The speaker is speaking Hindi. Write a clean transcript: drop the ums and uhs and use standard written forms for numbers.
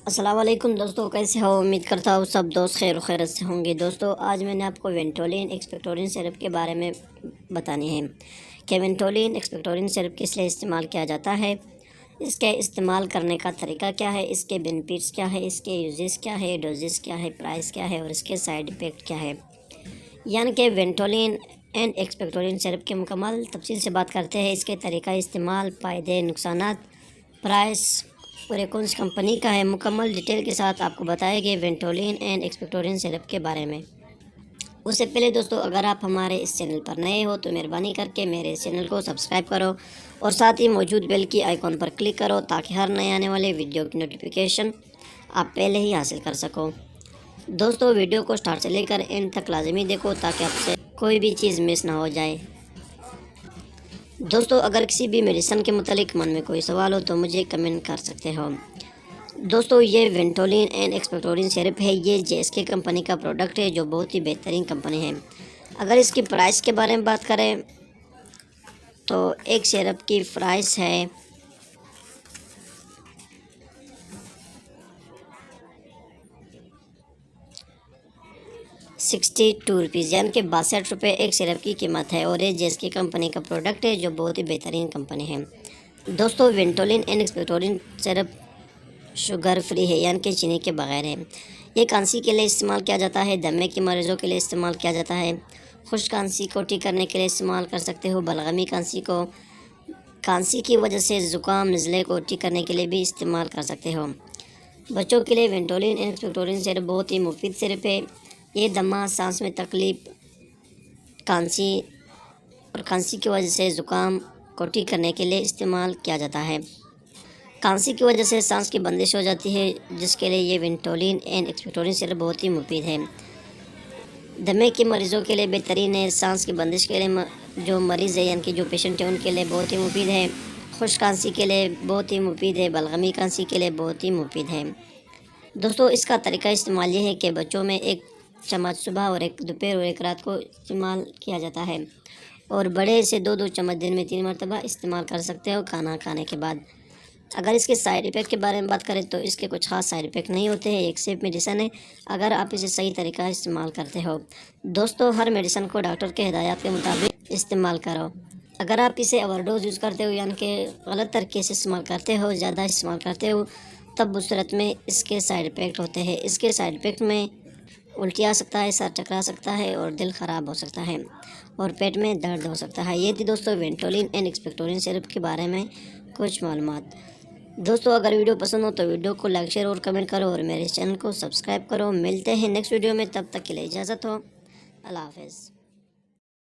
अस्सलाम वालेकुम दोस्तों, कैसे हो? उम्मीद करता हूँ सब दोस्त खैर खैरत से होंगे। दोस्तों, आज मैंने आपको वेंटोलिन एक्सपेक्टोरिन सिरप के बारे में बतानी है कि वेंटोलिन एक्सपेक्टोरिन सिरप किस लिए इस्तेमाल किया जाता है, इसके इस्तेमाल करने का तरीका क्या है, इसके बेनिफिट्स क्या है, इसके यूजेस क्या है, डोजेस क्या है, प्राइस क्या है और इसके साइड इफ़ेक्ट क्या है। यानी कि वेंटोलिन एंड एक्सपेक्टोरिन सिरप की मुकम्मल तफसील से बात करते हैं। इसके तरीका इस्तेमाल, फ़ायदे, नुकसानात, प्राइस और ये कौन सी कंपनी का है, मुकम्मल डिटेल के साथ आपको बताएंगे वेंटोलिन एंड एक्सपेक्टोरिन सिरप के बारे में। उससे पहले दोस्तों, अगर आप हमारे इस चैनल पर नए हो तो मेहरबानी करके मेरे इस चैनल को सब्सक्राइब करो और साथ ही मौजूद बेल की आइकॉन पर क्लिक करो ताकि हर नए आने वाले वीडियो की नोटिफिकेशन आप पहले ही हासिल कर सको। दोस्तों, वीडियो को स्टार्ट से लेकर एंड तक लाजमी देखो ताकि आपसे कोई भी चीज़ मिस ना हो जाए। दोस्तों, अगर किसी भी मेडिसिन के मुतालिक मन में कोई सवाल हो तो मुझे कमेंट कर सकते हो। दोस्तों, ये वेंटोलिन एंड एक्सपेक्टोरिन सिरप है। ये जेएसके कंपनी का प्रोडक्ट है जो बहुत ही बेहतरीन कंपनी है। अगर इसकी प्राइस के बारे में बात करें तो एक सिरप की प्राइस है 62 रुपीज़, यानी कि 62 रुपये एक सिरप की कीमत है और ये जेएसके कंपनी का प्रोडक्ट है जो बहुत ही बेहतरीन कंपनी है। दोस्तों, Ventolin and Expectorin syrup sugar free है, यानी कि चीनी के बगैर है। ये खांसी के लिए इस्तेमाल किया जाता है, दमे के मरीज़ों के लिए इस्तेमाल किया जाता है, खुश्क खांसी को ठीक करने के लिए इस्तेमाल कर सकते हो, बलगमी खांसी को, खांसी की वजह से ज़ुकाम नज़ले को ठीक करने के लिए भी इस्तेमाल कर सकते हो। बच्चों के लिए वेंटोलिन एंड एक्सपेक्टोरिन सिरप बहुत ही मुफीद सिरप है। ये दमा, सांस में तकलीफ, खांसी और खांसी की वजह से ज़ुकाम को ठीक करने के लिए इस्तेमाल किया जाता है। खांसी की वजह से सांस की बंदिश हो जाती है, जिसके लिए ये वेंटोलिन एंड एक्सपेक्टोरिन सिरप बहुत ही मुफीद है। दमे के मरीज़ों के लिए बेहतरीन है। सांस की बंदिश के लिए जो मरीज़ है यानी कि जो पेशेंट है उनके लिए बहुत ही मुफीद है। खुश्क खांसी के लिए बहुत ही मुफीद है। बलगमी खांसी के लिए बहुत ही मुफीद है। दोस्तों, इसका तरीका इस्तेमाल ये है कि बच्चों में 1 चम्मच सुबह और 1 दोपहर और 1 रात को इस्तेमाल किया जाता है और बड़े से 2-2 चम्मच दिन में 3 मरतबा इस्तेमाल कर सकते हो खाना खाने के बाद। अगर इसके साइड इफ़ेक्ट के बारे में बात करें तो इसके कुछ ख़ास साइड इफ़ेक्ट नहीं होते हैं। एक सेफ मेडिसिन है अगर आप इसे सही तरीका इस्तेमाल करते हो। दोस्तों, हर मेडिसिन को डॉक्टर के हिदायत के मुताबिक इस्तेमाल करो। अगर आप इसे ओवरडोज यूज़ करते हो यानी कि गलत तरीके से इस्तेमाल करते हो, ज़्यादा इस्तेमाल करते हो, तब उस सूरत में इसके साइड इफ़ेक्ट होते हैं। इसके साइड इफ़ेक्ट में उल्टी आ सकता है, सर चकरा सकता है और दिल ख़राब हो सकता है और पेट में दर्द हो सकता है। ये थी दोस्तों वेंटोलिन एंड एक्सपेक्टोरिन सिरप के बारे में कुछ मालूमात। दोस्तों, अगर वीडियो पसंद हो तो वीडियो को लाइक, शेयर और कमेंट करो और मेरे चैनल को सब्सक्राइब करो। मिलते हैं नेक्स्ट वीडियो में, तब तक के लिए इजाज़त हो। अल्लाह हाफ़िज़।